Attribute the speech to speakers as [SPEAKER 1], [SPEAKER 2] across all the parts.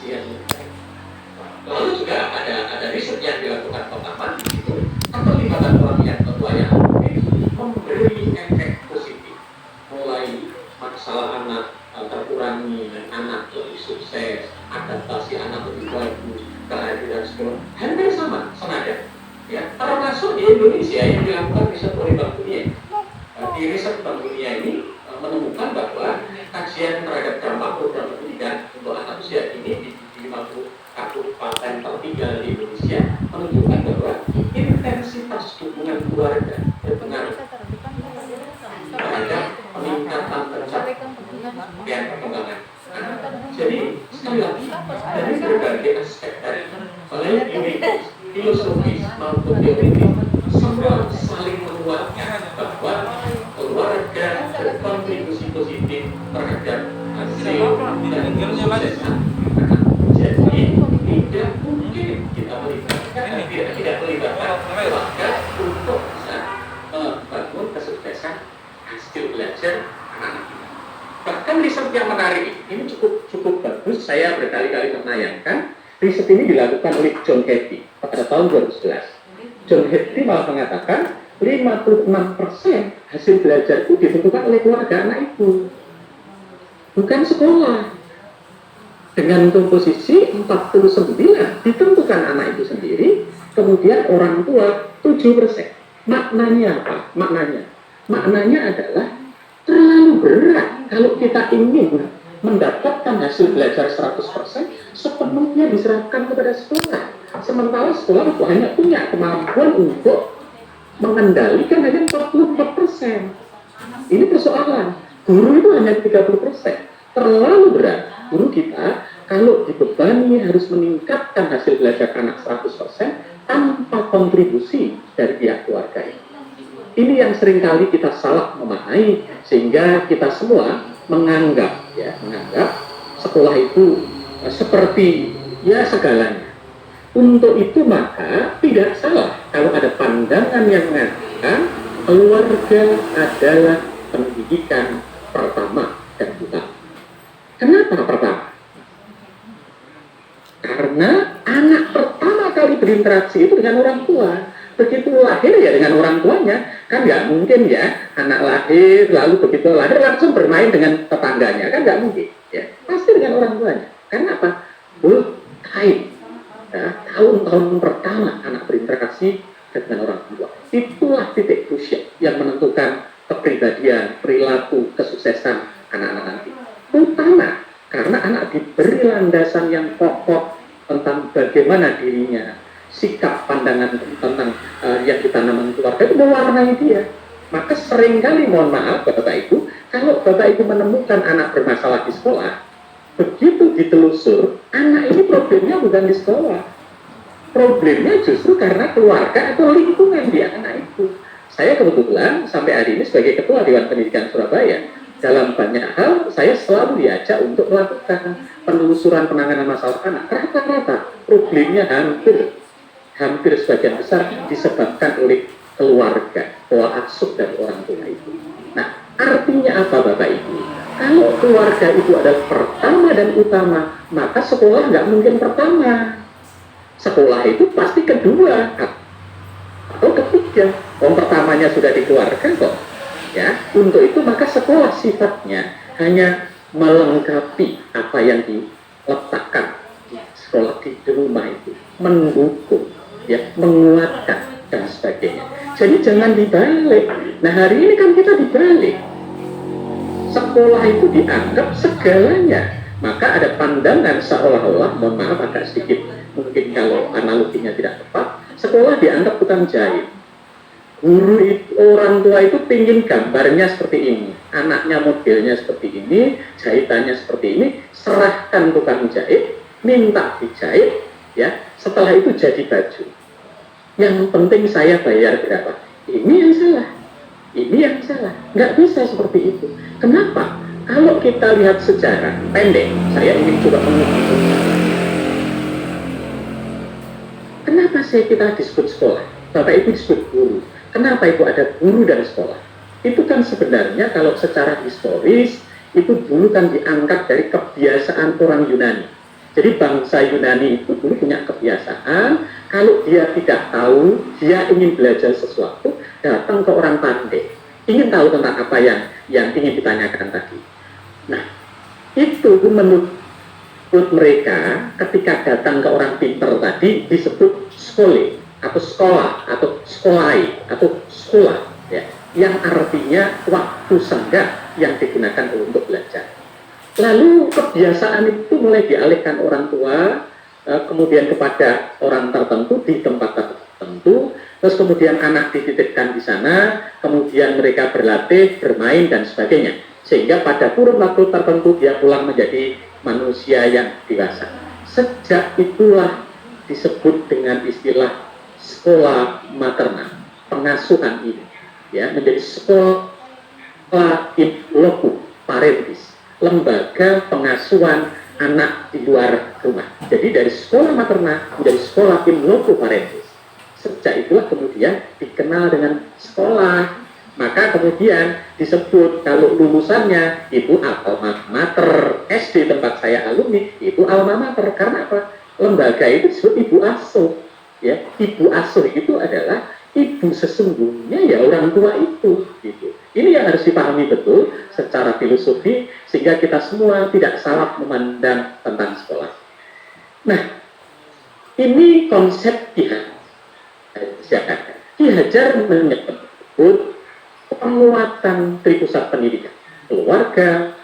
[SPEAKER 1] literasi yang lalu juga ada riset yang dilakukan pertama itu keterlibatan orang yang tua yang memberi efek positif, mulai masalah anak terkurangi, anak lebih sukses, adaptasi anak lebih bagus, kehadiran sekolah, hampir sama, senada. Ya, termasuk di Indonesia yang dilakukan riset oleh Bank Dunia. Di riset Bank Dunia ini menemukan bahwa kajian terhadap dampak program pendidikan untuk anak usia ini di 50 kabupaten tertinggal di Indonesia menunjukkan bahwa intensitas dukungan keluarga berpengaruh terhadap peningkatan dan perkembangan anak. Jadi sekali lagi dari berbagai aspek tadi, baik filosofis maupun teoritis, semua saling menguatkan bahwa keluarga berkontribusi positif terhadap hasil dan kesuksesan anak. Jadi tidak mungkin kita melibatkan tidak melibatkan keluarga untuk bisa membangun kesuksesan hasil belajar anak-anak kita. Bahkan riset yang menarik ini cukup bagus. Saya berkali-kali menayangkan riset ini dilakukan oleh John Hattie pada tahun 2011. John Hattie malah mengatakan 56% hasil belajar itu ditentukan oleh keluarga anak itu, bukan sekolah. Dengan komposisi 49 ditentukan anak itu sendiri, kemudian orang tua 7%. Maknanya apa? Maknanya adalah terlalu berat kalau kita ingin mendapatkan hasil belajar 100% sepenuhnya diserahkan kepada sekolah. Sementara sekolah hanya punya kemampuan untuk mengendalikan hanya 44%. Ini persoalan. Guru itu hanya 30%. Terlalu berat. Guru kita kalau dibebani harus meningkatkan hasil belajar anak 100% tanpa kontribusi dari pihak keluarga ini. Ini yang seringkali kita salah memahami sehingga kita semua menganggap sekolah itu seperti segalanya. Untuk itu maka tidak salah kalau ada pandangan yang mengatakan keluarga adalah pendidikan pertama dan utama. Kenapa pertama? Karena anak pertama kali berinteraksi itu dengan orang tua. Begitu lahir ya dengan orang tuanya. Kan nggak mungkin ya anak lahir lalu begitu lahir langsung bermain dengan tetangganya. Kan nggak mungkin ya. Pasti dengan orang tuanya. Karena apa? Kait. Ya, tahun-tahun pertama anak berinteraksi dengan orang tua. Itulah titik krusial yang menentukan kepribadian, perilaku, kesuksesan anak-anak nanti. Utama karena anak diberi landasan yang pokok tentang bagaimana dirinya, sikap pandangan tentang yang ditanamkan keluarga itu mewarnai dia. Maka seringkali mohon maaf Bapak Ibu, kalau Bapak Ibu menemukan anak bermasalah di sekolah, begitu ditelusur, anak ini problemnya bukan di sekolah. Problemnya justru karena keluarga atau lingkungan dia anak itu. Saya kebetulan sampai hari ini sebagai Ketua Dewan Pendidikan Surabaya, dalam banyak hal saya selalu diajak untuk melakukan penelusuran penanganan masalah anak. Rata-rata problemnya hampir sebagian besar disebabkan oleh keluarga, pola asuh dari orang tua itu. Nah, artinya apa Bapak Ibu? Kalau keluarga itu adalah pertama dan utama, maka sekolah nggak mungkin pertama. Sekolah itu pasti kedua atau ketiga. Pertamanya sudah dikeluarkan kok. Ya, untuk itu maka sekolah sifatnya hanya melengkapi apa yang diletakkan di sekolah di rumah itu, mendukung, ya, menguatkan dan sebagainya. Jadi jangan dibalik. Nah hari ini kan kita dibalik. Sekolah itu dianggap segalanya. Maka ada pandangan seolah-olah, mohon maaf agak sedikit mungkin kalau analoginya tidak tepat, sekolah dianggap tukang jahit. Guru itu, orang tua itu pingin gambarnya seperti ini, anaknya modelnya seperti ini, jahitannya seperti ini, serahkan tukang jahit, minta dijahit, ya. Setelah itu jadi baju. Yang penting saya bayar berapa? Ini yang salah. Ini yang salah. Nggak bisa seperti itu. Kenapa? Kalau kita lihat sejarah pendek, saya ingin coba mengukur. Kenapa kita disebut sekolah? Bapak Ibu disebut guru. Kenapa itu ada guru dan sekolah? Itu kan sebenarnya kalau secara historis, itu dulu kan diangkat dari kebiasaan orang Yunani.
[SPEAKER 2] Jadi bangsa Yunani itu dulu punya kebiasaan, kalau dia tidak tahu, dia ingin belajar sesuatu, datang ke orang pandai, ingin tahu tentang apa yang ingin ditanyakan tadi. Nah, itu menurut mereka ketika datang ke orang pinter tadi disebut skole atau sekolah atau sekolai atau sekolah, ya, yang artinya waktu senggang yang digunakan untuk belajar. Lalu kebiasaan itu mulai dialihkan orang tua, kemudian kepada orang tertentu di tempat tertentu, terus kemudian anak dititipkan di sana, kemudian mereka berlatih, bermain dan sebagainya, sehingga pada kurun waktu tertentu dia pulang menjadi manusia yang dewasa. Sejak itulah disebut dengan istilah sekolah maternal, pengasuhan ini, ya, menjadi sekolah in loco parentis, lembaga pengasuhan anak di luar rumah. Jadi dari sekolah maternal menjadi sekolah in loco parentis. Sejak itulah kemudian dikenal dengan sekolah. Maka kemudian disebut kalau lulusannya itu alma mater, SD tempat saya alumni itu alma mater. Karena apa? Lembaga itu disebut ibu asuh. Ya, ibu asuh itu adalah ibu sesungguhnya ya orang tua itu. Gitu. Ini yang harus dipahami betul secara filosofi sehingga kita semua tidak salah memandang tentang sekolah. Nah, ini konsep Ki Hajar menyebut penguatan tripusat pendidikan, keluarga,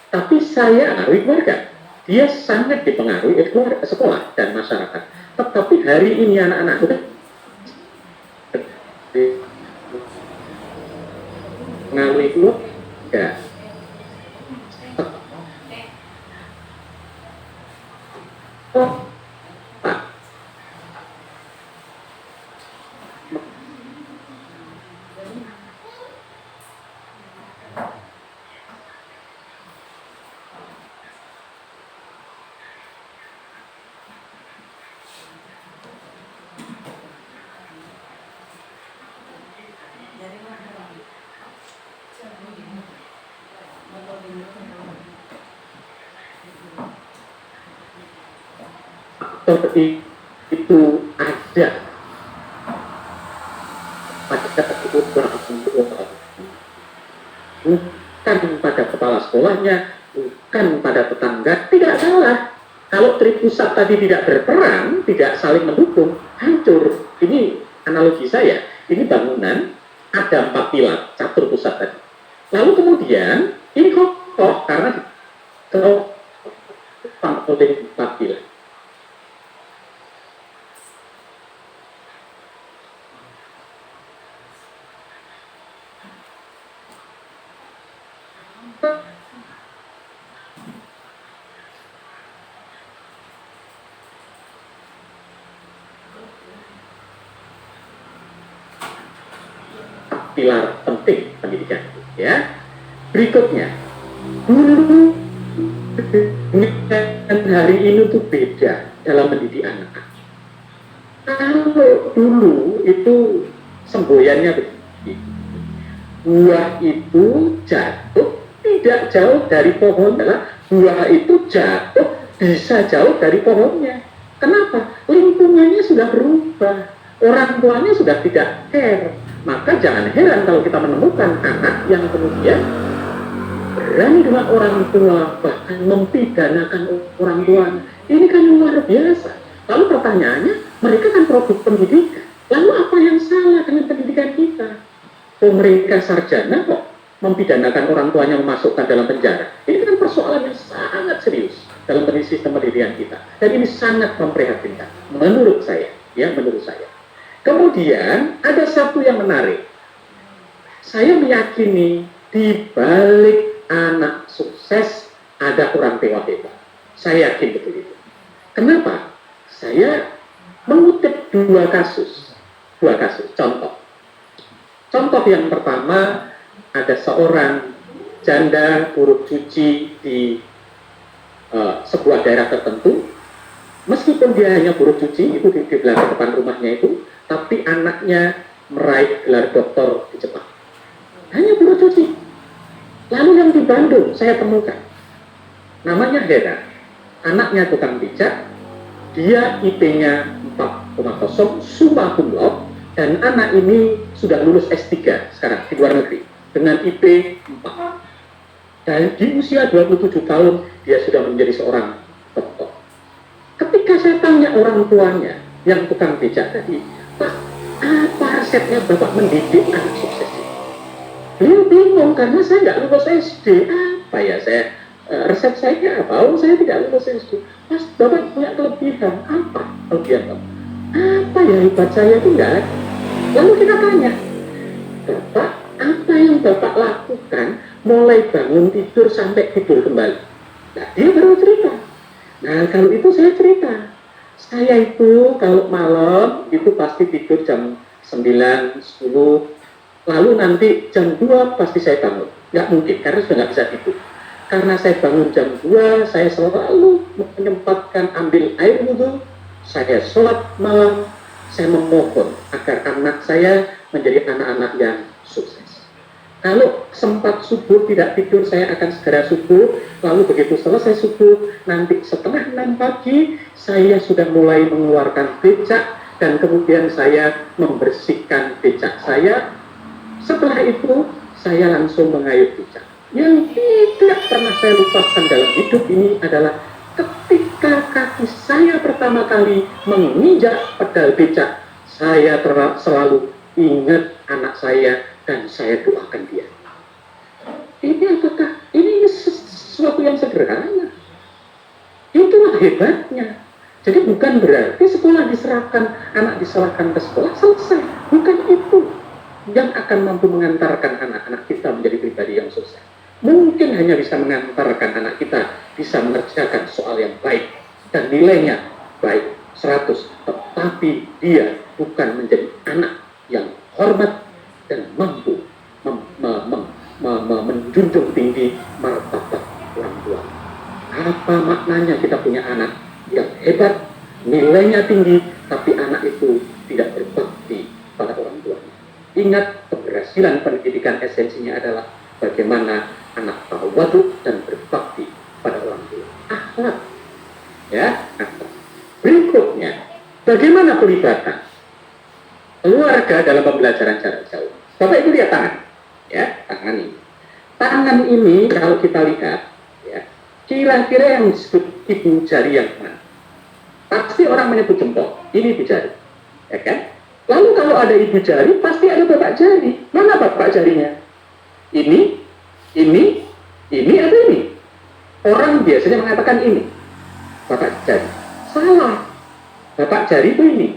[SPEAKER 2] tapi saya pengaruhi keluarga. Dia sangat dipengaruhi oleh sekolah dan masyarakat. Tetapi hari ini anak-anak sudah pengaruhi keluarga. Seperti itu ada pada bukan pada kepala sekolahnya, bukan pada tetangga, tidak salah. Kalau tripusat tadi tidak berperan, tidak saling mendukung, hancur. Ini analogi saya. Ini bangunan ada 4 pilar catur pusat tadi. Lalu kemudian ini kokoh karena ditopang oleh 4 pilar. Pilar penting pendidikan, ya. Berikutnya, dulu dan hari ini tuh beda dalam mendidik anak. Kalau dulu itu semboyannya begini, buah itu jatuh tidak jauh dari pohonnya, buah itu jatuh bisa jauh dari pohonnya. Kenapa? Lingkungannya sudah berubah, orang tuanya sudah tidak care. Maka jangan heran kalau kita menemukan anak yang kemudian berani dengan orang tua, bahkan mempidanakan orang tua. Ini kan luar biasa. Lalu pertanyaannya, mereka kan produk pendidikan. Lalu apa yang salah dengan pendidikan kita? Oh, mereka sarjana kok mempidanakan orang tuanya, memasukkan dalam penjara. Ini kan persoalan yang sangat serius dalam sistem pendidikan kita. Dan ini sangat memprihatinkan, menurut saya. Ya, menurut saya. Kemudian ada satu yang menarik. Saya meyakini di balik anak sukses ada orang tua hebat. Saya yakin betul itu. Kenapa? Saya mengutip dua kasus. Contoh. Contoh yang pertama, ada seorang janda buruh cuci di sebuah daerah tertentu. Meskipun dia hanya buruh cuci, itu di belakang depan rumahnya itu, tapi anaknya meraih gelar doktor di Jepang. Hanya buruh cuci. Lalu yang di Bandung saya temukan, namanya Hera, anaknya tukang pijat, dia IP-nya 4,0, summa cum laude, dan anak ini sudah lulus S3 sekarang di luar negeri dengan IP 4. Dan di usia 27 tahun dia sudah menjadi seorang dokter. Ketika saya tanya orang tuanya yang tukang becak tadi, Pak, apa resepnya Bapak mendidik anak sukses? Beliau bingung karena saya nggak lulus SD. Apa ya resep saya apa? Oh, saya tidak lulus SD. Mas, Bapak punya kelebihan apa? Kelebihan Bapak? Apa ya hebat saya itu enggak? Lalu kita tanya, Bapak, apa yang Bapak lakukan mulai bangun tidur sampai tidur kembali? Nah, dia baru cerita. Nah, kalau itu saya cerita. Saya itu kalau malam itu pasti tidur jam 9, 10. Lalu nanti jam 2 pasti saya bangun. Nggak mungkin, karena sudah nggak bisa tidur. Karena saya bangun jam 2, saya selalu menyempatkan ambil air wudhu, saya sholat malam, saya memohon agar anak saya menjadi anak-anak yang sukses. Kalau sempat subuh tidak tidur, saya akan segera subuh. Lalu begitu selesai subuh, nanti setengah 6 pagi, saya sudah mulai mengeluarkan becak, dan kemudian saya membersihkan becak saya. Setelah itu, saya langsung mengayuh becak. Yang tidak pernah saya lupakan dalam hidup ini adalah ketika kaki saya pertama kali menginjak pedal becak, saya selalu ingat anak saya dan saya doakan dia. Ini apakah ini sesuatu yang sederhana? Itulah hebatnya. Jadi bukan berarti sekolah diserahkan, anak diserahkan ke sekolah selesai. Bukan itu yang akan mampu mengantarkan anak-anak kita menjadi pribadi yang sukses. Mungkin hanya bisa mengantarkan anak kita bisa mengerjakan soal yang baik dan nilainya baik 100, tetapi dia bukan menjadi anak yang hormat dan mampu menjunjung tinggi martabat orang tua. Apa maknanya kita punya anak yang hebat, nilainya tinggi, tapi anak itu tidak berbakti pada orang tuanya? Ingat, keberhasilan pendidikan esensinya adalah bagaimana anak tawadhu dan berbakti pada orang tua. Akhlak. Ya, akhlak. Berikutnya, bagaimana pelibatan keluarga dalam pembelajaran jarak jauh? Bapak Ibu lihat tangan. Ya, tangan ini. Tangan ini kalau kita lihat, ya, kira-kira yang disebut ibu jari yang mana? Pasti orang menyebut jempol. Ini ibu jari. Ya kan? Lalu kalau ada ibu jari, pasti ada bapak jari. Mana bapak jarinya? Ini atau ini? Orang biasanya mengatakan ini. Bapak jari. Salah. Bapak jari itu ini.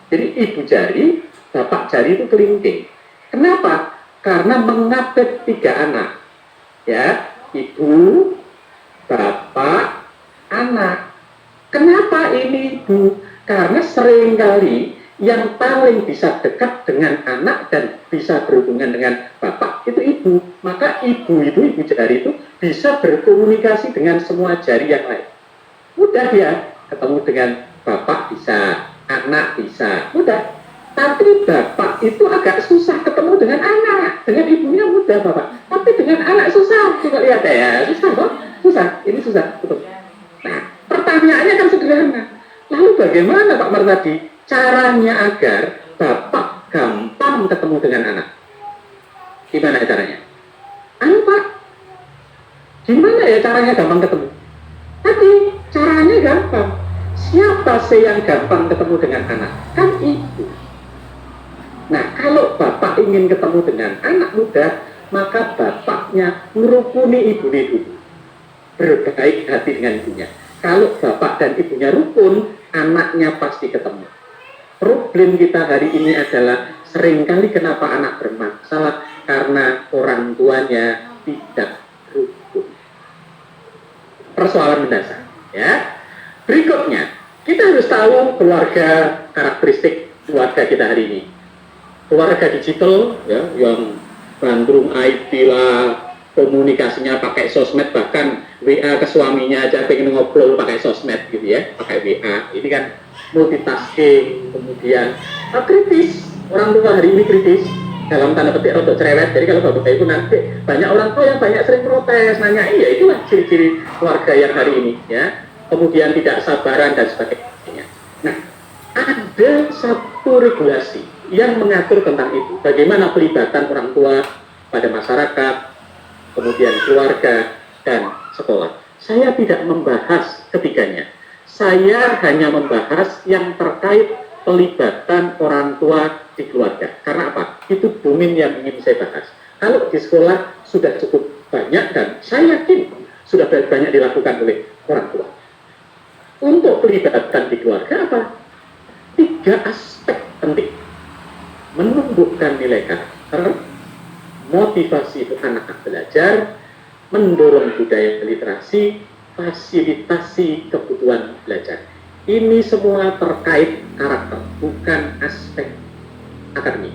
[SPEAKER 2] Jadi ibu jari, bapak jari itu kelingking. Kenapa? Karena mengapit 3 anak. Ya, ibu, bapak, anak. Kenapa ini ibu? Karena seringkali yang paling bisa dekat dengan anak dan bisa berhubungan dengan bapak itu ibu. Maka ibu jari itu bisa berkomunikasi dengan semua jari yang lain. Mudah ya, ketemu dengan bapak bisa, anak bisa, mudah. Tapi bapak itu agak susah ketemu dengan anak. Dengan ibunya mudah bapak, tapi dengan anak susah. Coba lihat ya, susah kok, susah. Ini susah, betul. Nah, pertanyaannya kan sederhana. Lalu bagaimana Pak Martadi caranya agar bapak gampang ketemu dengan anak? Gimana caranya? Pak, gimana ya caranya gampang ketemu? Tadi caranya gampang. Siapa sih yang gampang ketemu dengan anak? Kan ibu. Nah, kalau bapak ingin ketemu dengan anak muda, maka bapaknya merukuni ibunya dulu. Berbaik hati dengan ibunya. Kalau bapak dan ibunya rukun, anaknya pasti ketemu. Problem kita hari ini adalah seringkali kenapa anak bermasalah karena orang tuanya tidak rukun. Persoalan mendasar, ya. Berikutnya, kita harus tahu keluarga, karakteristik keluarga kita hari ini. Keluarga digital, ya, yang gandrung IT lah, komunikasinya pakai sosmed, bahkan WA ke suaminya aja pengen ngobrol pakai sosmed gitu ya, pakai WA. Ini kan multitasking, kemudian kritis. Orang tua hari ini kritis. dalam tanda petik untuk cerewet. Jadi kalau Bapak Ibu nanti banyak orang tua yang banyak sering protes, nanya, iya itulah ciri-ciri keluarga yang hari ini, ya. Kemudian tidak sabaran dan sebagainya. Nah, ada satu regulasi yang mengatur tentang itu. Bagaimana pelibatan orang tua pada masyarakat, kemudian keluarga dan sekolah. Saya tidak membahas ketiganya. Saya hanya membahas yang terkait pelibatan orang tua di keluarga. Karena apa? Itu domain yang ingin saya bahas. Kalau di sekolah sudah cukup banyak dan saya yakin sudah banyak dilakukan oleh orang tua. Untuk pelibatan di keluarga apa? 3 aspek penting. Menumbuhkan nilai karakter, motivasi untuk anak belajar, mendorong budaya literasi, fasilitasi kebutuhan belajar. Ini semua terkait karakter, bukan aspek akademik.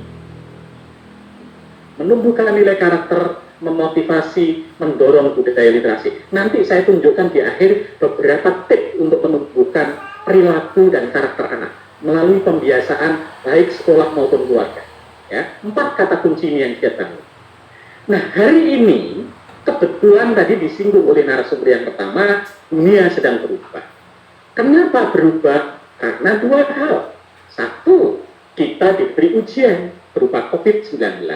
[SPEAKER 2] Menumbuhkan nilai karakter, memotivasi, mendorong budaya literasi. Nanti saya tunjukkan di akhir beberapa tips untuk menumbuhkan perilaku dan karakter anak melalui pembiasaan baik sekolah maupun keluarga. Ya, 4 kata kunci ini yang kita bangun. Nah, hari ini kebetulan tadi disinggung oleh narasumber yang pertama, dunia sedang berubah. Kenapa berubah? Karena 2 hal. 1, kita diberi ujian berupa COVID-19.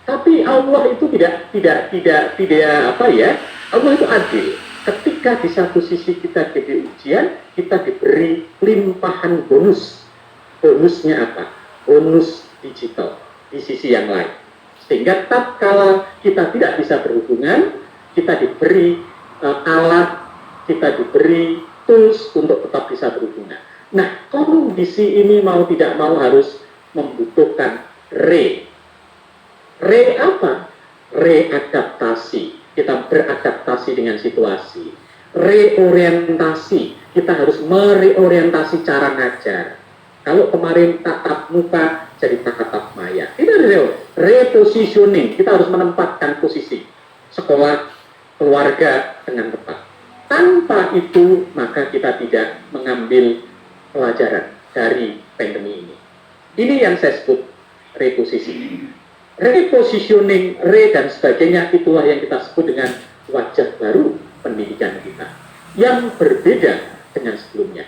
[SPEAKER 2] Tapi Allah itu tidak Allah itu adil. Ketika di satu sisi kita diberi ujian, kita diberi limpahan bonus. Bonusnya apa? Bonus digital di sisi yang lain. Sehingga tatkala kita tidak bisa berhubungan, kita diberi alat, kita diberi tools untuk tetap bisa berhubungan. Nah, kondisi ini mau tidak mau harus membutuhkan apa? Readaptasi. Kita beradaptasi dengan situasi. Reorientasi. Kita harus mereorientasi cara ngajar. Kalau kemarin tatap muka jadi tatap maya. Itu repositioning. Kita harus menempatkan posisi sekolah, keluarga dengan tepat. Tanpa itu, maka kita tidak mengambil pelajaran dari pandemi ini. Ini yang saya sebut repositioning. Repositioning, dan sebagainya, itulah yang kita sebut dengan wajah baru pendidikan kita. Yang berbeda dengan sebelumnya.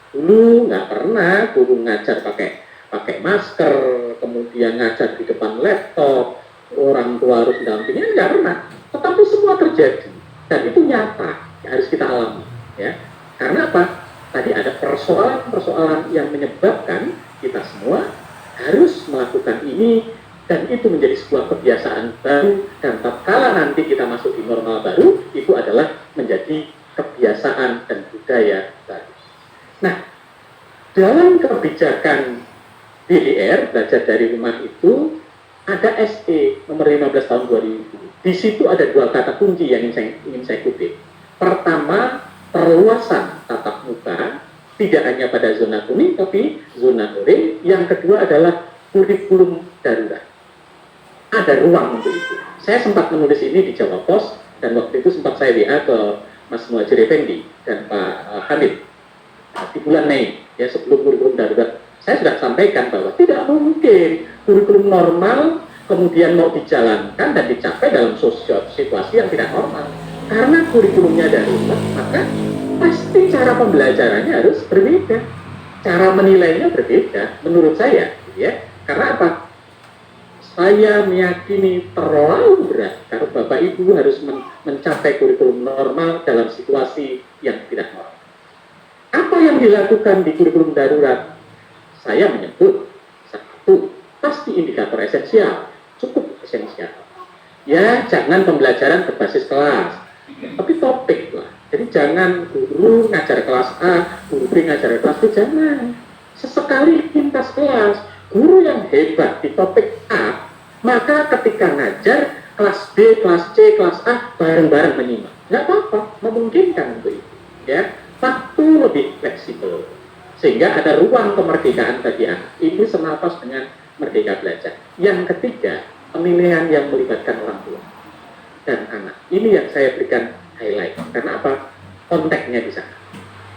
[SPEAKER 2] Dulu nggak pernah guru ngajar pakai masker, kemudian ngajar di depan laptop, orang tua harus mendampingi, nggak pernah. Tetapi semua terjadi, dan itu nyata, harus kita alami. Ya. Karena apa? Tadi ada persoalan-persoalan yang menyebabkan kita semua harus melakukan ini, dan itu menjadi sebuah kebiasaan baru, dan tatkala nanti kita masuk di normal baru, itu adalah menjadi kebiasaan dan budaya baru. Nah, dalam kebijakan BDR, belajar dari rumah itu, ada SE nomor 15 tahun 2000. Di situ ada 2 kata kunci yang ingin saya kutip. Pertama, perluasan tatap muka, tidak hanya pada zona kuning, tapi zona orange. Yang kedua adalah kurikulum darurat. Ada ruang untuk itu. Saya sempat menulis ini di Jawa Pos, dan waktu itu sempat saya WA ke Mas Muhajir Effendi dan Pak Hamid di bulan Mei, ya, sebelum kurikulum darurat. Saya sudah sampaikan bahwa tidak mungkin kurikulum normal kemudian mau dijalankan dan dicapai dalam situasi yang tidak normal. Karena kurikulumnya darurat, maka pasti cara pembelajarannya harus berbeda, cara menilainya berbeda, menurut saya, ya. Karena apa? Saya meyakini terlalu berat kalau Bapak Ibu harus mencapai kurikulum normal dalam situasi yang tidak normal. Apa yang dilakukan di kurikulum darurat? Saya menyebut 1, pasti indikator esensial, cukup esensial. Ya, jangan pembelajaran berbasis kelas, tapi topik lah. Jadi jangan guru ngajar kelas A, guru B ngajar kelas B, jangan. Sesekali lintas kelas, guru yang hebat di topik A, maka ketika ngajar kelas B, kelas C, kelas A bareng-bareng menyimak. Nggak apa-apa, memungkinkan untuk itu. Ya, waktu lebih fleksibel, sehingga ada ruang kemerdekaan bagi anak. Ini senapas dengan merdeka belajar. Yang ketiga, pemilihan yang melibatkan orang tua dan anak. Ini yang saya berikan highlight. Karena apa? Konteksnya di sana.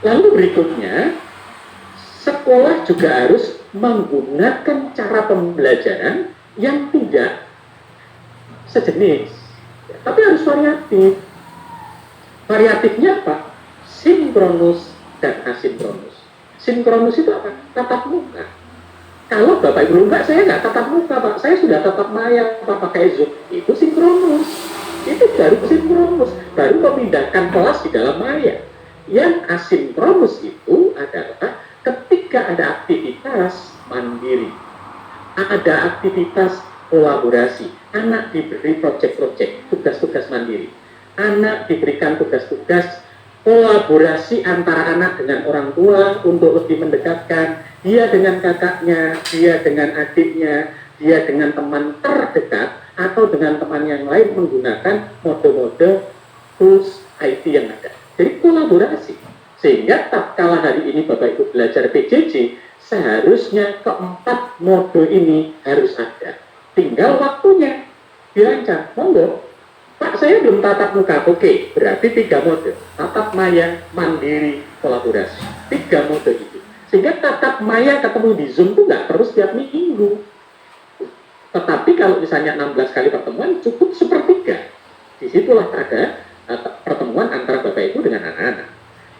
[SPEAKER 2] Lalu berikutnya, sekolah juga harus menggunakan cara pembelajaran yang tidak sejenis, ya, tapi harus variatif. Variatifnya apa? Sinkronus dan asinkronus. Sinkronus itu apa? Tatap muka. Kalau Bapak Ibu enggak, saya nggak tatap muka, Pak. Saya sudah tatap maya, Pak, pakai Zoom. Itu sinkronus. Itu baru sinkronus. Baru memindahkan kelas di dalam maya. Yang asinkronus itu adalah ketika ada aktivitas mandiri, ada aktivitas kolaborasi. Anak diberi proyek-proyek, tugas-tugas mandiri. Anak diberikan tugas-tugas kolaborasi antara anak dengan orang tua untuk lebih mendekatkan, dia dengan kakaknya, dia dengan adiknya, dia dengan teman terdekat, atau dengan teman yang lain menggunakan mode-mode tools IT yang ada. Jadi kolaborasi. Sehingga tatkala hari ini Bapak Ibu belajar PJJ, seharusnya keempat mode ini harus ada. Tinggal waktunya dirancang. Monggo. Pak, saya belum tatap muka. Oke, berarti 3 mode. Tatap maya, mandiri, kolaborasi. 3 mode itu. Sehingga tatap maya ketemu di Zoom itu nggak terus setiap minggu. Tetapi kalau misalnya 16 kali pertemuan, cukup sepertiga. Disitulah ada pertemuan antara Bapak Ibu dengan anak-anak.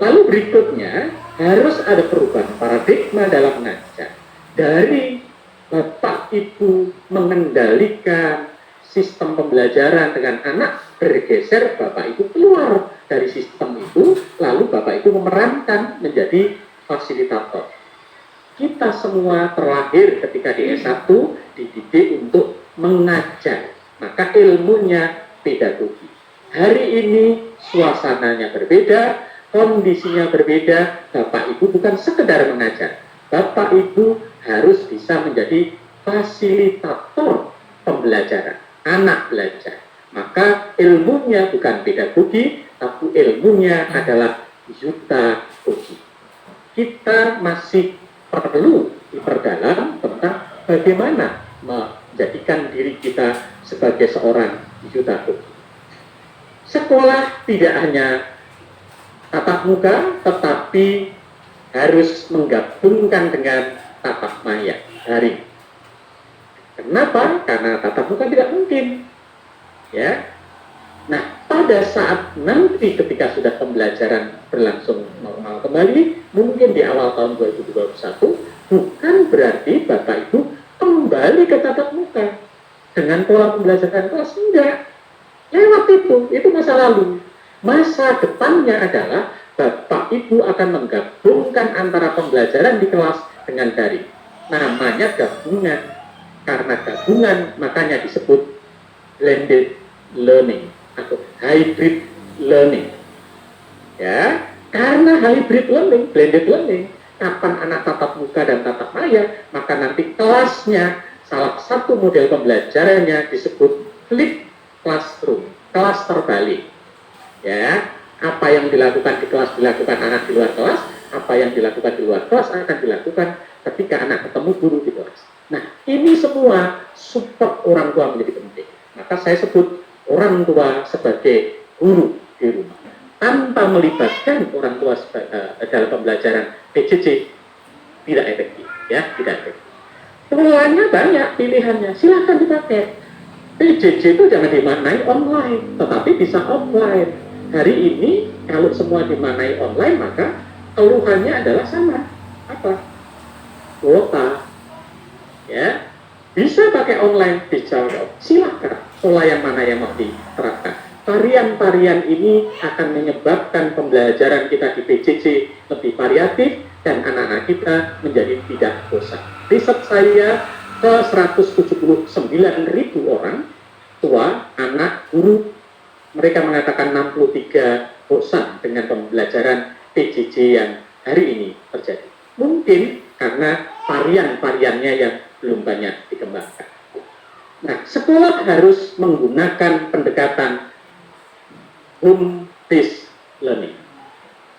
[SPEAKER 2] Lalu berikutnya, harus ada perubahan paradigma dalam mengajar. Dari Bapak Ibu mengendalikan sistem pembelajaran dengan anak, bergeser Bapak Ibu keluar dari sistem itu, lalu Bapak Ibu memerankan menjadi fasilitator. Kita semua terlahir ketika di S1 dididik untuk mengajar, maka ilmunya pedagogi. Hari ini suasananya berbeda, kondisinya berbeda. Bapak Ibu bukan sekedar mengajar, Bapak Ibu harus bisa menjadi fasilitator pembelajaran. Anak belajar, maka ilmunya bukan pedagogi, tapi ilmunya adalah yutagogi. Kita masih perlu diperdalam tentang bagaimana menjadikan diri kita sebagai seorang yutagogi. Sekolah tidak hanya tatap muka, tetapi harus menggabungkan dengan tatap maya, daring. Kenapa? Karena tatap muka tidak mungkin. Ya. Nah, pada saat nanti ketika sudah pembelajaran berlangsung normal kembali, mungkin di awal tahun 2021, bukan berarti Bapak Ibu kembali ke tatap muka dengan pola pembelajaran kelas. Enggak. Lewat itu masa lalu. Masa depannya adalah Bapak Ibu akan menggabungkan antara pembelajaran di kelas dengan daring. Namanya gabungan. Karena gabungan makanya disebut blended learning atau hybrid learning. Ya, karena hybrid learning, blended learning, kapan anak tatap muka dan tatap maya, maka nanti kelasnya salah satu model pembelajarannya disebut flipped classroom, kelas terbalik. Ya, apa yang dilakukan di kelas dilakukan anak di luar kelas, apa yang dilakukan di luar kelas akan dilakukan ketika anak ketemu guru di kelas. Nah, ini semua support orang tua menjadi penting. Maka saya sebut orang tua sebagai guru di rumah. Tanpa melibatkan orang tua dalam pembelajaran PJJ tidak efektif, ya, tidak efektif. Polanya banyak, pilihannya, silahkan dipakai. PJJ itu jangan dimaknai online, tetapi bisa offline. Hari ini kalau semua dimaknai online, maka keluhannya adalah sama. Apa? Kuota. Ya, bisa pakai online, dijawab. Silakan pola yang mana yang mau diterapkan. Varian-varian ini akan menyebabkan pembelajaran kita di PJJ lebih variatif dan anak-anak kita menjadi tidak bosan. Riset saya ke 179.000 orang tua, anak, guru, mereka mengatakan 63 bosan dengan pembelajaran PJJ yang hari ini terjadi. Mungkin karena varian-variannya yang belum banyak dikembangkan. Nah, sekolah harus menggunakan pendekatan home-based learning.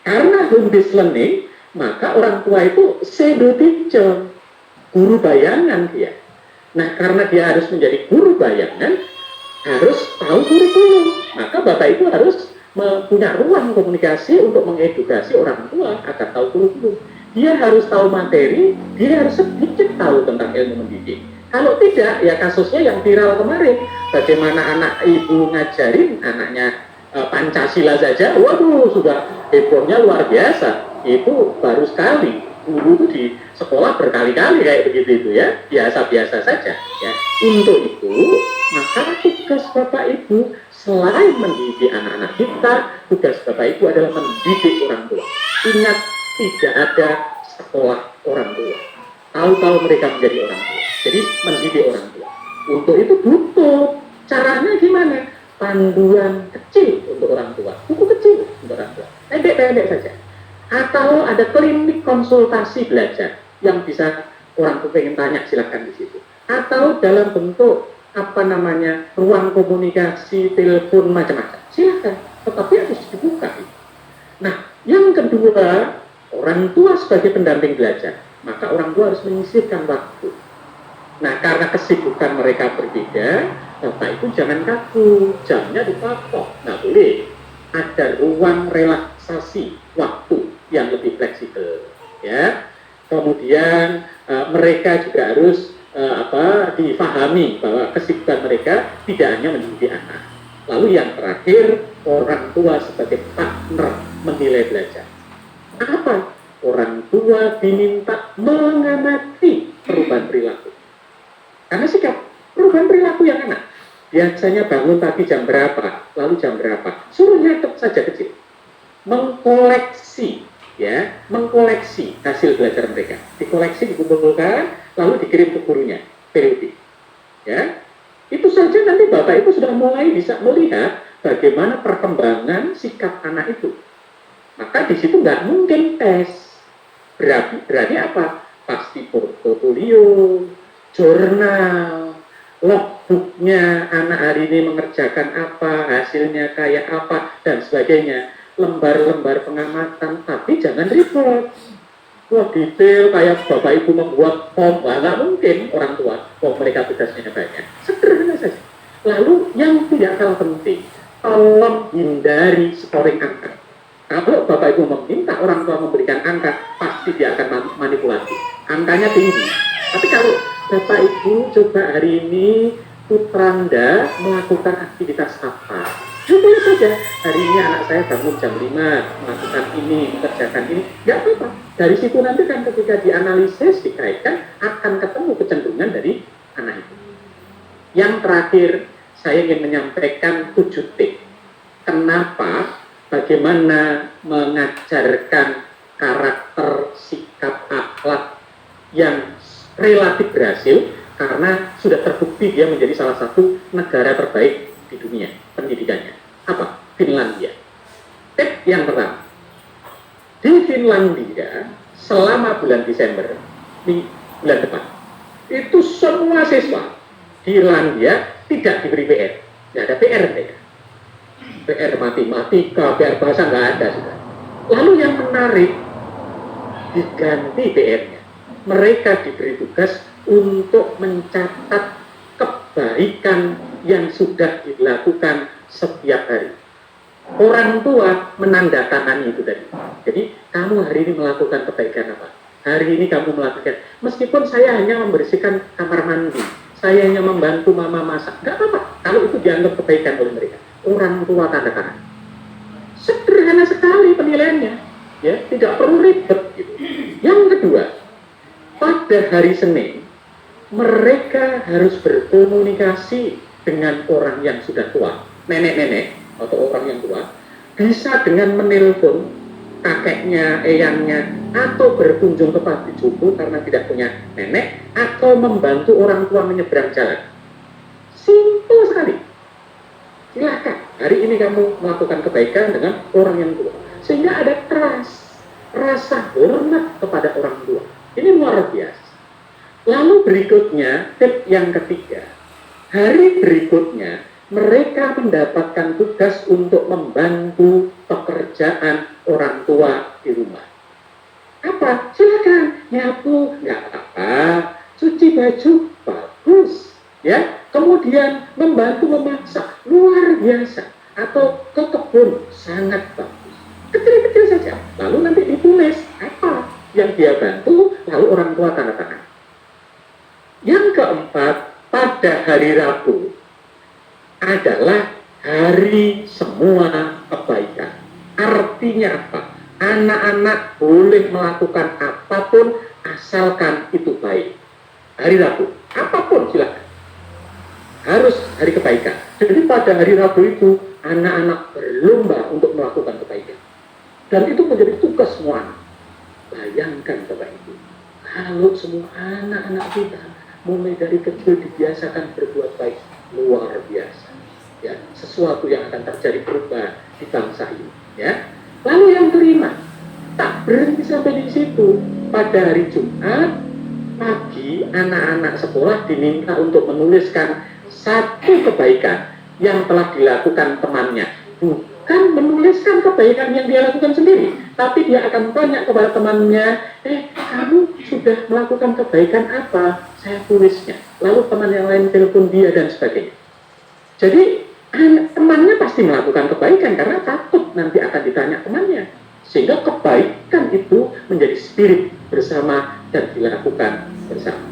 [SPEAKER 2] Karena home-based learning, maka orang tua itu shadow teacher, guru bayangan dia. Nah, karena dia harus menjadi guru bayangan, harus tahu kurikulum. Maka Bapak Ibu harus punya ruang komunikasi untuk mengedukasi orang tua agar tahu kurikulum. Dia harus tahu materi, dia harus sedikit tahu tentang ilmu mendidik. Kalau tidak, ya kasusnya yang viral kemarin, bagaimana anak ibu ngajarin anaknya Pancasila saja, waduh sudah hebohnya luar biasa. Itu baru sekali, dulu itu di sekolah berkali-kali kayak begitu itu ya, biasa-biasa saja. Ya. Untuk itu, maka tugas Bapak Ibu selain mendidik anak-anak kita, tugas Bapak Ibu adalah mendidik orang tua. Ingat, tidak ada sekolah orang tua. Tahu-tahu mereka menjadi orang tua. Jadi mendidik orang tua. Untuk itu butuh caranya gimana? Panduan kecil untuk orang tua, buku kecil untuk orang tua, pendek-pendek saja. Atau ada klinik konsultasi belajar yang bisa orang tua pengen tanya, silakan di situ. Atau dalam bentuk ruang komunikasi, telepon macam-macam, silakan. Tetapi harus dibuka. Nah, yang kedua, orang tua sebagai pendamping belajar, maka orang tua harus menyisihkan waktu. Nah, karena kesibukan mereka berbeda, Bapak Ibu jangan kaku, jamnya dipatok, nggak boleh. Ada ruang relaksasi waktu yang lebih fleksibel, ya. Kemudian mereka juga harus difahami bahwa kesibukan mereka tidak hanya mendidik anak. Lalu yang terakhir, orang tua sebagai partner menilai belajar. Apa? Orang tua diminta mengamati perubahan perilaku. Karena sikap perubahan perilaku yang anak. Biasanya bangun pagi jam berapa, lalu jam berapa. Suruh nyatet saja kecil. Mengkoleksi hasil belajar mereka. Dikoleksi, dikumpulkan, lalu dikirim ke gurunya, periodik. Ya, itu saja nanti Bapak Ibu sudah mulai bisa melihat bagaimana perkembangan sikap anak itu. Maka di situ nggak mungkin tes. Berarti apa? Pasti portofolio, jurnal, logbooknya anak hari ini mengerjakan apa, hasilnya kayak apa, dan sebagainya. Lembar-lembar pengamatan, tapi jangan report. Wah, detail kayak Bapak Ibu membuat form, nggak mungkin orang tua, mereka tugasnya banyak. Sederhana saja. Lalu yang tidak kalah penting, tolong hindari scoring angka. Kalau Bapak Ibu meminta orang tua memberikan angka, pasti dia akan manipulasi. Angkanya tinggi. Tapi kalau Bapak Ibu coba hari ini putra Anda melakukan aktivitas apa? Coba saja, hari ini anak saya bangun jam 5, melakukan ini, mengerjakan ini. Nggak apa-apa. Dari situ nanti kan ketika dianalisis, dikaitkan, akan ketemu kecenderungan dari anak itu. Yang terakhir, saya ingin menyampaikan 7 tips. Kenapa? Bagaimana mengajarkan karakter, sikap, akhlak yang relatif berhasil, karena sudah terbukti dia menjadi salah satu negara terbaik di dunia pendidikannya. Apa? Finlandia. Tips yang pertama, di Finlandia selama bulan Desember, di bulan depan, itu semua siswa di Finlandia tidak diberi PR. Nggak ada PR mereka. PR matematika, PR bahasa nggak ada sudah. Lalu yang menarik, diganti PR-nya. Mereka diberi tugas untuk mencatat kebaikan yang sudah dilakukan setiap hari. Orang tua menandatangani itu tadi. Jadi, kamu hari ini melakukan kebaikan apa? Hari ini kamu melakukan, meskipun saya hanya membersihkan kamar mandi, saya hanya membantu mama masak, nggak apa-apa. Kalau itu dianggap kebaikan oleh mereka. Orang tua tanda tangan. Sederhana sekali penilaiannya, ya, tidak perlu ribet. Gitu. Yang kedua, pada hari Senin, mereka harus berkomunikasi dengan orang yang sudah tua, nenek-nenek atau orang yang tua, bisa dengan menelpon kakeknya, eyangnya, atau berkunjung ke panti jompo karena tidak punya nenek, atau membantu orang tua menyeberang jalan. Simpel sekali. Silakan, hari ini kamu melakukan kebaikan dengan orang yang tua. Sehingga ada trust, rasa hormat kepada orang tua. Ini luar biasa. Lalu berikutnya, tips yang ketiga. Hari berikutnya, mereka mendapatkan tugas untuk membantu pekerjaan orang tua di rumah. Apa? Silakan, nyapu, nggak apa-apa. Cuci baju, bagus. Ya, kemudian membantu memasak, luar biasa. Atau ke kebun, sangat bagus. Kecil-kecil saja. Lalu nanti ditulis apa yang dia bantu, lalu orang tua tanda tangan. Yang keempat, pada hari Rabu adalah hari semua kebaikan. Artinya apa? Anak-anak boleh melakukan apapun asalkan itu baik. Hari Rabu, apapun silakan. Harus hari kebaikan. Jadi pada hari Rabu itu anak-anak berlomba untuk melakukan kebaikan. Dan itu menjadi tugas semua anak. Bayangkan Bapak Ibu, kalau semua anak-anak kita mulai dari kecil dibiasakan berbuat baik, luar biasa. Ya, sesuatu yang akan terjadi perubahan di bangsa ini. Ya. Lalu yang kelima, tak berhenti sampai di situ. Pada hari Jumat pagi, anak-anak sekolah diminta untuk menuliskan satu kebaikan yang telah dilakukan temannya. Bukan menuliskan kebaikan yang dia lakukan sendiri, tapi dia akan tanya kepada temannya, kamu sudah melakukan kebaikan apa? Saya tulisnya. Lalu teman yang lain telepon dia dan sebagainya. Jadi temannya pasti melakukan kebaikan karena takut nanti akan ditanya temannya. Sehingga kebaikan itu menjadi spirit bersama dan dilakukan bersama.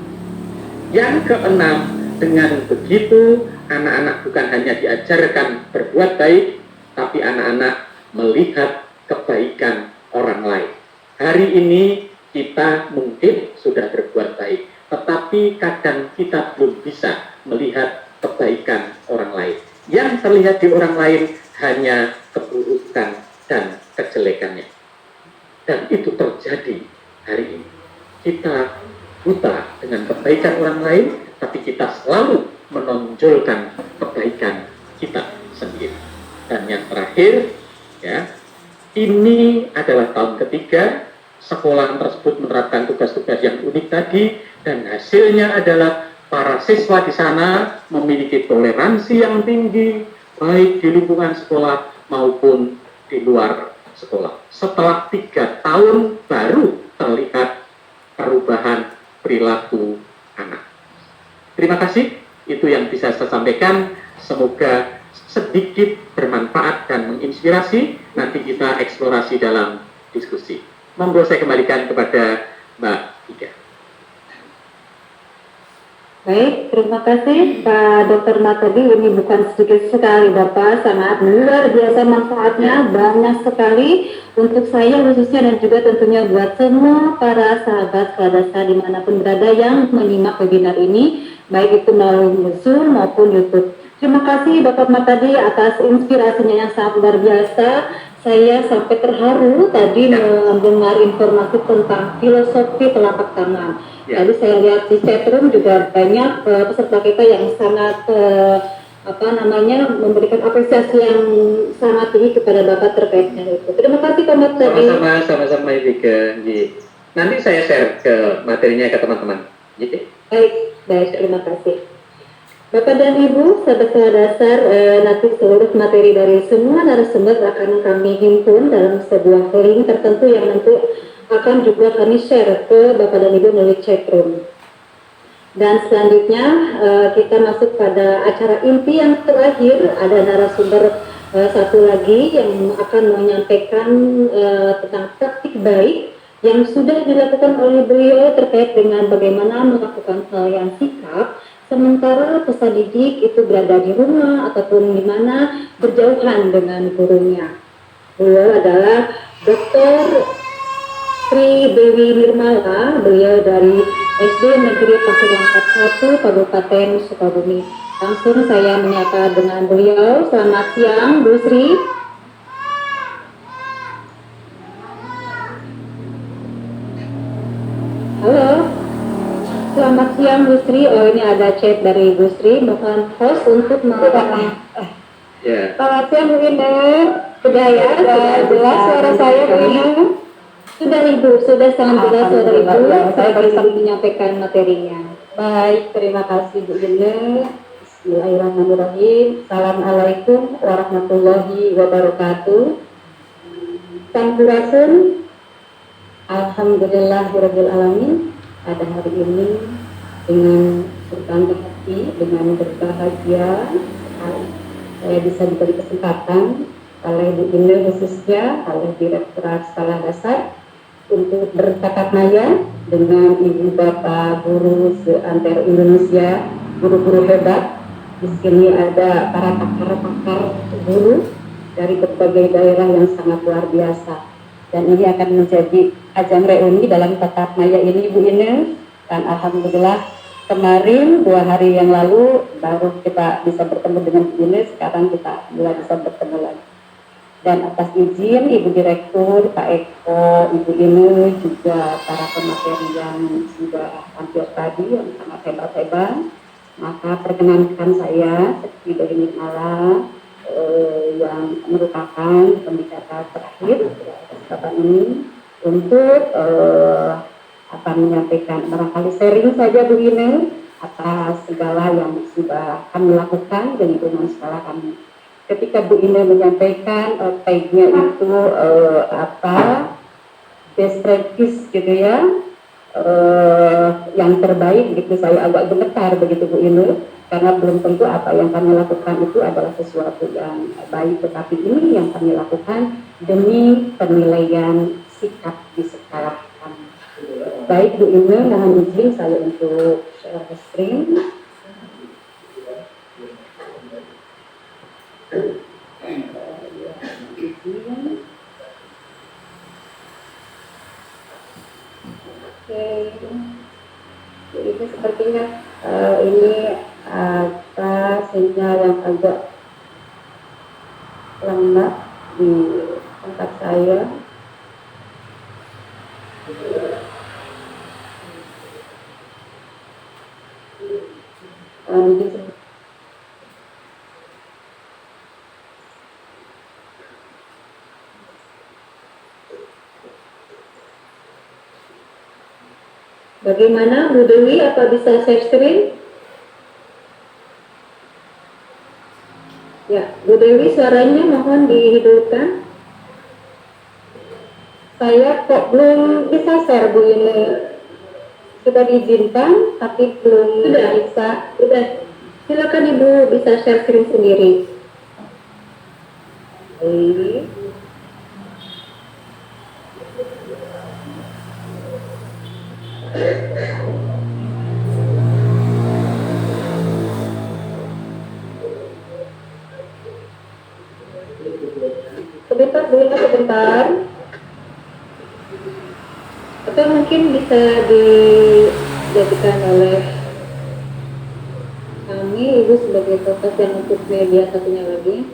[SPEAKER 2] Yang keenam, dengan begitu anak-anak bukan hanya diajarkan berbuat baik, tapi anak-anak melihat kebaikan orang lain. Hari ini kita mungkin sudah berbuat baik, tetapi kadang kita belum bisa melihat kebaikan orang lain. Yang terlihat di orang lain hanya keburukan dan kejelekannya. Dan itu terjadi hari ini. Kita buta dengan kebaikan orang lain, tapi kita selalu menonjolkan kebaikan kita sendiri. Dan yang terakhir, ya, ini adalah tahun ketiga sekolah tersebut menerapkan tugas-tugas yang unik tadi, dan hasilnya adalah para siswa di sana memiliki toleransi yang tinggi, baik di lingkungan sekolah maupun di luar sekolah. Setelah 3 tahun baru terlihat perubahan perilaku anak. Terima kasih, itu yang bisa saya sampaikan. Semoga sedikit bermanfaat dan menginspirasi. Nanti kita eksplorasi dalam diskusi. Monggo saya kembalikan kepada Mbak Ika.
[SPEAKER 3] Baik, terima kasih Pak Dr. Matadi. Ini bukan sedikit sekali Bapak, sangat luar biasa manfaatnya, banyak sekali untuk saya khususnya dan juga tentunya buat semua para sahabat Seladasa dimanapun berada yang menyimak webinar ini, baik itu melalui Zoom maupun YouTube. Terima kasih Bapak Matadi atas inspirasinya yang sangat luar biasa. Saya sampai terharu tadi mendengar informasi tentang filosofi telapak tangan.
[SPEAKER 2] Ya.
[SPEAKER 3] Tadi saya lihat di chatroom juga banyak peserta kita yang sangat memberikan apresiasi yang sangat tinggi kepada Bapak terkait dengan itu. Terima kasih Pak Matadi.
[SPEAKER 2] Sama-sama Ibu. Nanti saya share ke materinya ke teman-teman. Gitu.
[SPEAKER 3] Baik, terima kasih. Bapak dan Ibu, sahabat dasar, nanti seluruh materi dari semua narasumber akan kami himpun dalam sebuah link tertentu yang nanti akan juga kami share ke Bapak dan Ibu melalui chatroom. Dan selanjutnya kita masuk pada acara inti yang terakhir, ada narasumber satu lagi yang akan menyampaikan tentang praktik baik yang sudah dilakukan oleh beliau terkait dengan bagaimana melakukan yang sikap sementara peserta didik itu berada di rumah ataupun di mana berjauhan dengan gurunya. Beliau adalah Dr. Sri Dewi Nirmala, beliau dari SD Negeri Pasir Langkat 1, Kabupaten Sukabumi. Langsung saya menyapa dengan beliau. Selamat siang, Bu Sri. Halo. Selamat siang Bu Sri. Oh, ini ada chat dari Bu Sri, bahkan host untuk melakukan. Selamat siang Bu Ina. Sudah ya, sudah jelas suara saya Bu Ina. Sudah Ibu, sudah sangat jelas suara Ibu. Saya bisa menyampaikan materinya. Baik, terima kasih Bu Ina. Bismillahirrahmanirrahim. Assalamualaikum warahmatullahi wabarakatuh. Sampurasun. Alhamdulillahirabbil alamin. Pada hari ini dengan berbangga hati, dengan berbahagia saya bisa diberi kesempatan oleh Bu Ina khususnya oleh Direktorat Sekolah Dasar untuk bertatap maya dengan Ibu Bapak Guru se-antero Indonesia guru-guru hebat. Di sini ada para pakar-pakar guru dari berbagai daerah yang sangat luar biasa. Dan ini akan menjadi ajang reuni dalam tatap maya ini, Bu Ine. Dan alhamdulillah kemarin 2 hari yang lalu baru kita bisa bertemu dengan Bu Ine. Sekarang kita mulai bisa bertemu lagi. Dan atas izin Ibu Direktur, Pak Eko, Ibu Ine, juga para pemateri yang sudah tampil tadi yang sangat hebat-hebat, maka perkenankan saya Sekti dari Nirmala yang merupakan pembicara terakhir kesempatan ini untuk akan menyampaikan barangkali sharing saja Bu Ine atas segala yang sudah kami lakukan di lingkungan sekolah kami. Ketika Bu Ine menyampaikan tagnya itu best practice gitu ya, yang terbaik gitu, saya agak gemetar begitu Bu Ine, karena belum tentu apa yang kami lakukan itu adalah sesuatu yang baik, tetapi ini yang kami lakukan demi penilaian sikap di sekolah kami. Baik Bu Ine, mohon izin saya untuk share screen. Oke, jadi sepertinya ini ada sinyal yang agak lemah di tempat saya. Mungkin bagaimana Bu Dewi, apa bisa share screen? Ya, Bu Dewi suaranya mohon dihidupkan. Saya kok belum bisa share Bu ini. Sudah diizinkan tapi belum bisa. Sudah. Silakan Ibu bisa share screen sendiri. Baik. Sebentar dulu, sebentar. Atau mungkin bisa dijadikan oleh kami, Ibu sebagai sosok yang untuk media satunya lagi.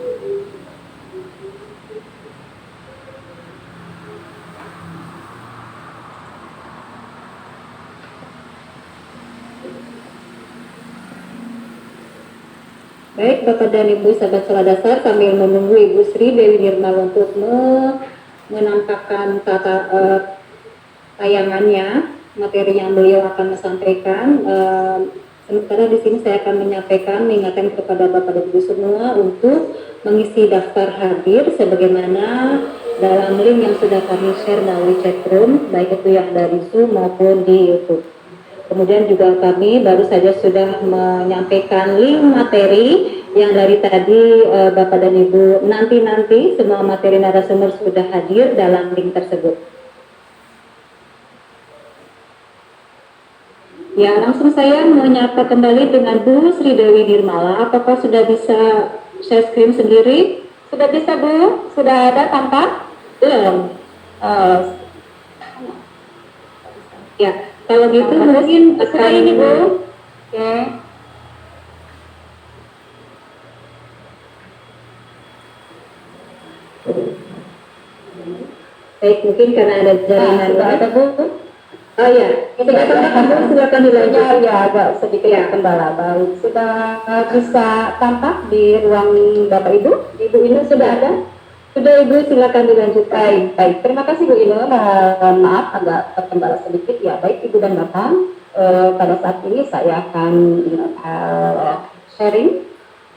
[SPEAKER 3] Baik, Bapak dan Ibu sahabat sekolah dasar, sambil menunggu Ibu Sri Dewi Nirmala untuk menampakkan tayangannya, materi yang beliau akan sampaikan. Sementara di sini saya akan mengingatkan kepada Bapak dan Ibu semua untuk mengisi daftar hadir sebagaimana dalam link yang sudah kami share melalui chatroom, baik itu yang dari Zoom maupun di YouTube. Kemudian juga kami baru saja sudah menyampaikan link materi yang dari tadi Bapak dan Ibu nanti semua materi narasumber sudah hadir dalam link tersebut. Ya, langsung saya menyapa kembali dengan Bu Sri Dewi Nirmala. Apakah sudah bisa share screen sendiri? Sudah bisa Bu? Sudah ada tampak? Belum. Ya. Kalau gitu mungkin setelah ini Bu. Oke. Baik, mungkin karena ada jaringan. Ada Bu. Oh ya, silakan dilanjut. Ya, agak sedikit kendala. Baik, sudah bisa tampak di ruang Bapak Ibu? Ibu ini sudah ada? Sudah Ibu, silakan dilanjutkan. Baik, terima kasih Bu Ine. Maaf agak terkendala sedikit ya. Baik Ibu dan Bapak, pada saat ini saya akan sharing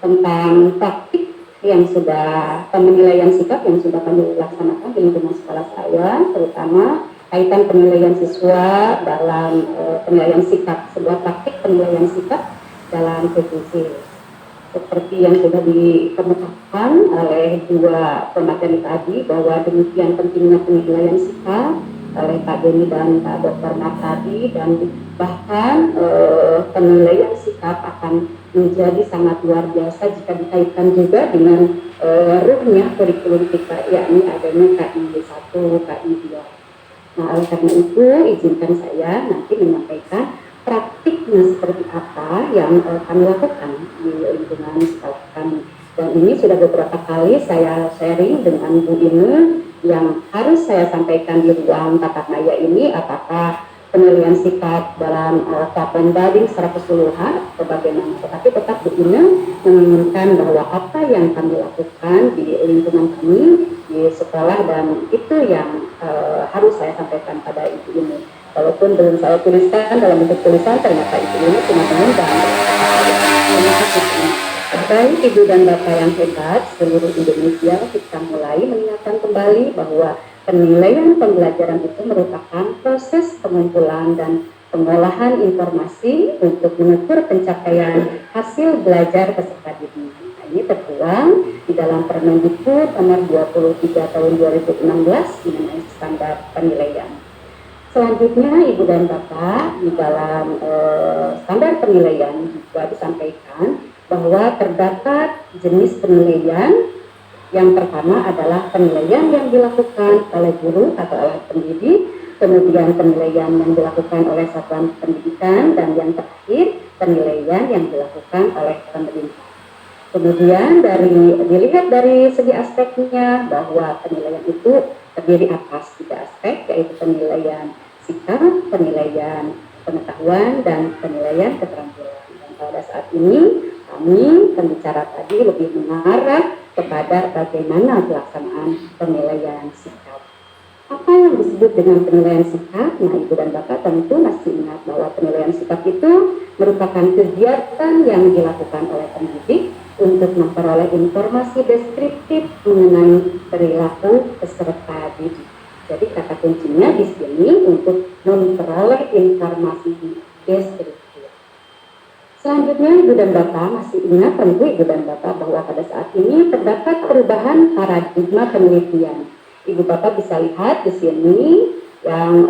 [SPEAKER 3] tentang praktik yang sudah penilaian sikap yang sudah kami laksanakan di lingkungan sekolah saya, terutama kaitan penilaian siswa dalam penilaian sikap, sebuah praktik penilaian sikap dalam PJJ. Seperti yang sudah dikemukakan oleh dua pemateri tadi, bahwa demikian pentingnya penilaian sikap oleh Pak Denny dan Pak Dr. Mat tadi, dan bahkan penilaian sikap akan menjadi sangat luar biasa jika dikaitkan juga dengan ruhnya kurikulum kita, yakni adanya KI 1, KI 2. Nah, oleh karena itu izinkan saya nanti menyampaikan praktiknya seperti apa yang kami lakukan di lingkungan sekolah kami. Dan ini sudah beberapa kali saya sharing dengan Bu Ine, yang harus saya sampaikan di ruang tatap maya ini, apakah penilaian sikap dalam capaian banding secara keseluruhan atau bagaimana. Tetapi tetap Bu Ine menginginkan bahwa apa yang kami lakukan di lingkungan kami di sekolah, dan itu yang harus saya sampaikan pada Ibu Ine. Walaupun belum saya tuliskan dalam bentuk tulisan, ternyata Ibu Ine cuma mengundang. Terima kasih. Baik Ibu dan Bapak yang hebat seluruh Indonesia, kita mulai mengingatkan kembali bahwa penilaian pembelajaran itu merupakan proses pengumpulan dan pengolahan informasi untuk mengukur pencapaian hasil belajar peserta didik. Nah, ini tertuang di dalam Permendikbud nomor 23 tahun 2016 mengenai standar penilaian. Selanjutnya Ibu dan Bapak, di dalam standar penilaian juga disampaikan bahwa terdapat jenis penilaian. Yang pertama adalah penilaian yang dilakukan oleh guru atau oleh pendidik, kemudian penilaian yang dilakukan oleh satuan pendidikan, dan yang terakhir penilaian yang dilakukan oleh pemerintah. Kemudian dilihat dari segi aspeknya bahwa penilaian itu terdiri atas 3 aspek, yaitu penilaian sikap, penilaian pengetahuan, dan penilaian keterampilan. Dan pada saat ini kami pembicara tadi lebih mengarah kepada bagaimana pelaksanaan penilaian sikap. Apa yang disebut dengan penilaian sikap? Nah, Ibu dan Bapak tentu masih ingat bahwa penilaian sikap itu merupakan kegiatan yang dilakukan oleh pendidik untuk memperoleh informasi deskriptif mengenai perilaku peserta didik. Jadi kata kuncinya di sini untuk memperoleh informasi deskriptif. Selanjutnya Ibu dan Bapak masih ingat tentu Ibu dan Bapak bahwa pada saat ini terdapat perubahan paradigma penelitian. Ibu Bapak bisa lihat di sini yang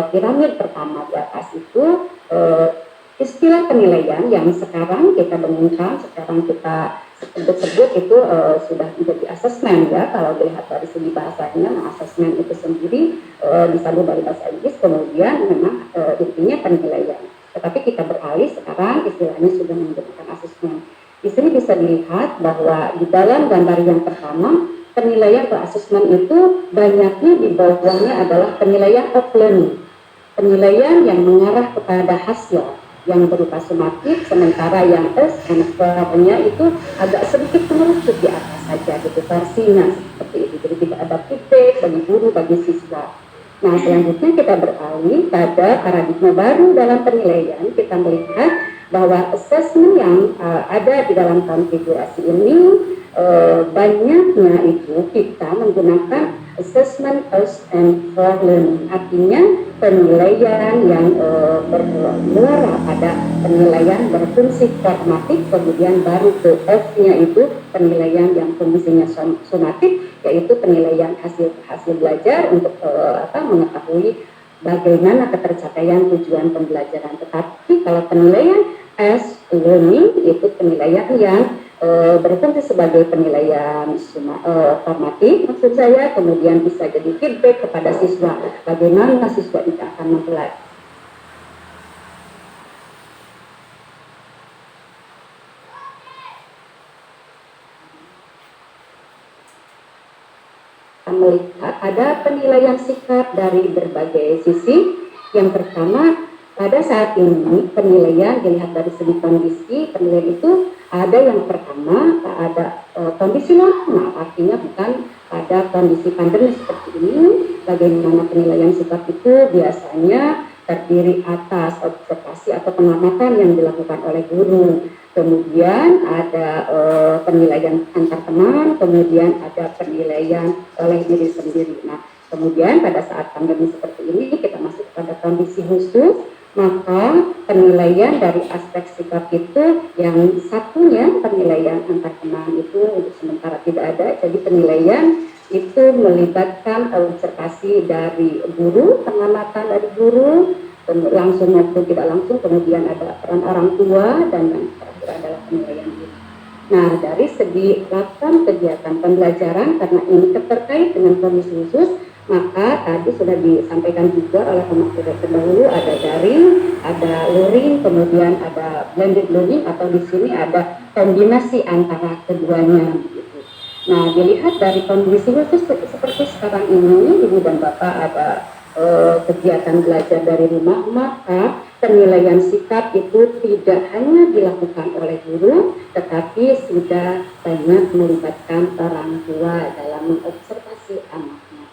[SPEAKER 3] piramid pertama di atas itu istilah penilaian yang sekarang kita dengungkan, sekarang kita sebut-sebut itu sudah menjadi asesmen ya. Kalau dilihat dari segi bahasanya, asesmen itu sendiri disambung dari bahasa Inggris, kemudian memang intinya penilaian. Tetapi kita beralih sekarang istilahnya sudah menggunakan asesmen. Di sini bisa dilihat bahwa di dalam gambar yang pertama, penilaian atau asesmen itu banyaknya di bawahnya adalah penilaian of learning. Penilaian yang mengarah kepada hasil yang berupa sumatif, sementara yang S and F-nya itu agak sedikit mengerucut di atas saja gitu versinya seperti itu. Jadi tidak ada feedback bagi guru, bagi siswa. Nah, selanjutnya kita beralih pada paradigma baru dalam penilaian. Kita melihat bahwa assessment yang ada di dalam konfigurasi ini banyaknya itu kita menggunakan assessment first and for learning. Artinya penilaian yang bermuara pada penilaian berfungsi formatif, kemudian baru ke F-nya itu penilaian yang fungsinya sumatif, yaitu penilaian hasil belajar untuk mengetahui bagaimana ketercapaian tujuan pembelajaran. Tetapi kalau penilaian as learning itu penilaian yang berfungsi sebagai penilaian formatif maksud saya, kemudian bisa jadi feedback kepada siswa bagaimana siswa itu akan mempelajari. Melihat ada penilaian sikap dari berbagai sisi. Yang pertama, pada saat ini penilaian dilihat dari segi kondisi. Penilaian itu ada yang pertama ada kondisi normal, artinya bukan pada kondisi pandemi seperti ini. Bagaimana penilaian sikap itu biasanya terdiri atas observasi atau pengamatan yang dilakukan oleh guru. Kemudian ada penilaian antar teman, kemudian ada penilaian oleh diri sendiri. Nah, kemudian pada saat pandemi seperti ini kita masuk pada kondisi khusus, maka penilaian dari aspek sikap itu yang satunya penilaian antar teman itu untuk sementara tidak ada. Jadi penilaian itu melibatkan observasi dari guru, pengamatan dari guru, langsung maupun tidak langsung, kemudian ada peran orang tua, dan yang terakhir adalah penilaian diri. Nah, dari segi melakukan kegiatan pembelajaran, karena ini terkait dengan kondisi khusus, maka tadi sudah disampaikan juga oleh pemateri terdahulu, ada daring, ada luring, kemudian ada blended learning, atau di sini ada kombinasi antara keduanya. Gitu. Nah, dilihat dari kondisi khusus seperti sekarang ini, Ibu dan Bapak ada kegiatan belajar dari rumah, maka penilaian sikap itu tidak hanya dilakukan oleh guru, tetapi sudah banyak melibatkan orang tua dalam mengobservasi anaknya.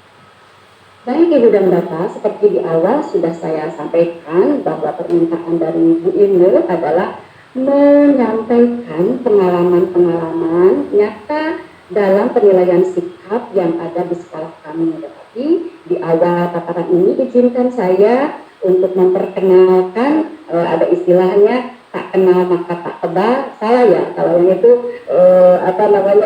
[SPEAKER 3] Baik Ibu dan Bapak, seperti di awal sudah saya sampaikan bahwa permintaan dari Bu Inul adalah menyampaikan pengalaman-pengalaman nyata dalam penilaian sikap yang ada di sekolah kami. Tetapi di awal paparan ini izinkan saya untuk memperkenalkan, ada istilahnya tak kenal maka tak kebal, salah ya kalau yang itu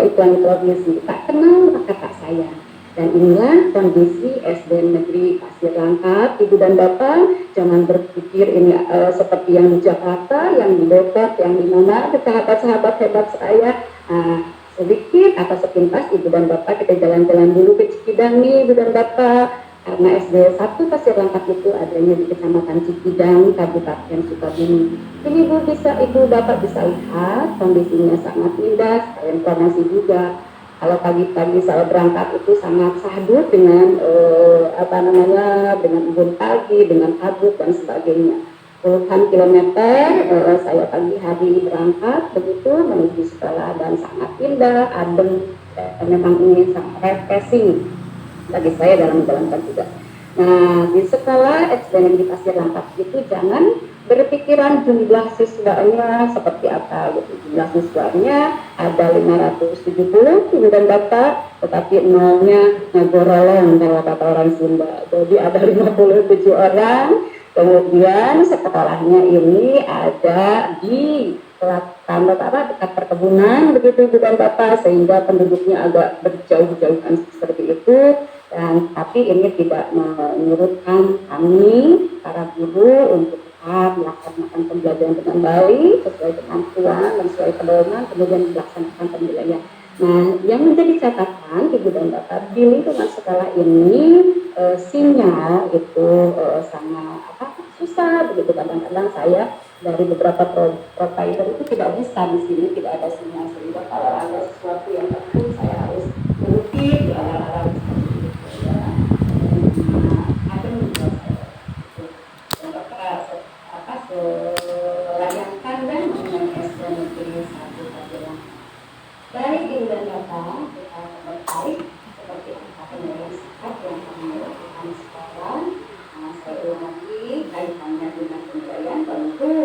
[SPEAKER 3] iklan televisi, tak kenal maka tak sayang. Dan inilah kondisi SD Negeri Pasir Langkat, Ibu dan Bapak. Jangan berpikir ini seperti yang di Jakarta, yang di Depok, yang di mana, sahabat-sahabat hebat saya. Sedikit atau sepintas Ibu dan Bapak kita jalan-jalan dulu ke Cikidang nih Ibu dan Bapak. Karena SD 1 Pasir Langkat itu adanya di Kecamatan Cikidang, Kabupaten Sukabumi. Ini Ibu Bapak bisa lihat kondisinya sangat indah. Saya informasi juga. Kalau pagi-pagi saya berangkat itu sangat sahdut dengan dengan embun pagi, dengan kabut dan sebagainya. Puluhan kilometer saya pagi hari berangkat begitu menuju sekolah dan sangat indah, adem, memang ini sangat refreshing bagi saya dalam menjalankan tugas. Nah, di sekolah SD Negeri Pasir Langkat itu jangan berpikiran jumlah siswanya seperti apa gitu. Jumlah siswanya ada 570 Ibu dan Bapak, tetapi nolnya ngegorolong kalau kata orang Sunda. Jadi ada 57 orang. Kemudian sekolahnya ini ada di dekat perkebunan begitu Ibu dan Bapak, sehingga penduduknya agak berjauh-jauhan seperti itu. Dan tapi ini tidak menyurutkan kami para guru untuk tetap melaksanakan pembelajaran dengan baik sesuai kemampuan dan sesuai pedoman, kemudian melaksanakan penilaian. Nah, yang menjadi catatan Ibu dan Bapak, di lingkungan sekolah ini sinyal itu sangat susah begitu. Kadang-kadang saya dari beberapa provider itu tidak bisa di sini, tidak ada sinyal, sehingga kalau ada sesuatu yang penting saya harus mengutip di alat-alat selayangkan dan dengan SD Negeri 1 Pasir Langkat. Baik Ibu dan Bapak, kita terkait seperti apa penilaian sikap yang kami lakukan sekarang. Saya ulang lagi kaitannya dengan penilaian, tentu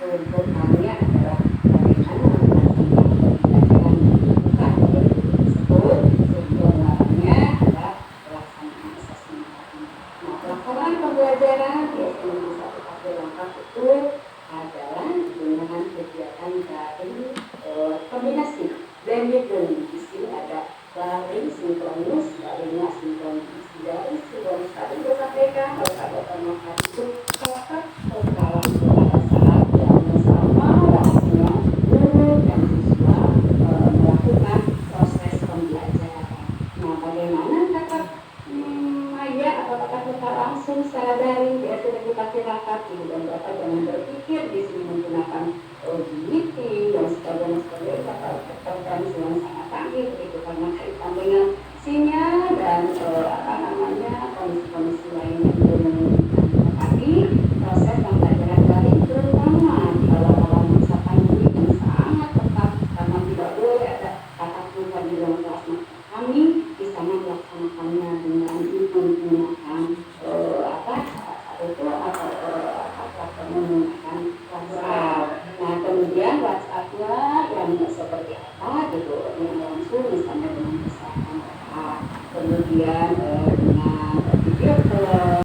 [SPEAKER 3] untuk kami adalah bagaimana melaksanakan pembelajaran bukan tersebut, sebenarnya adalah pelaksanaan asesmen. Nah, pelaksanaan pembelajaran di SD Negeri 1 Pasir Langkat itu adalah dengan kegiatan dari kombinasi blended learning. Di sini ada daring sinkronus, daringnya sinkronus, daring sinkronus tadi saya sampaikan kalau ada permasalahan itu dapat dalam pada saat yang bersama dan semua guru dan siswa melakukan proses pembelajaran. Nah, bagaimana tatap maya atau tatap muka langsung secara daring di SD Negeri Pasir Langkat? Ibu dan Bapak jangan berpikir di sini menggunakan meeting dan sebagainya atau konferensi yang sangat canggih begitu, karena kaitan dengan sinyal dan kondisi-kondisi lainnya itu menunjukkan. Tetapi proses pembelajaran daring terutama di awal-awal masa pandemi yang sangat ketat karena tidak boleh ada tatap muka di dalam kelas, maka kami di sana melaksanakannya dengan menggunakan menggunakan WhatsApp. Nah, kemudian WhatsApp-nya yang seperti apa gitu, yang langsung misalnya dengan pesan kemudian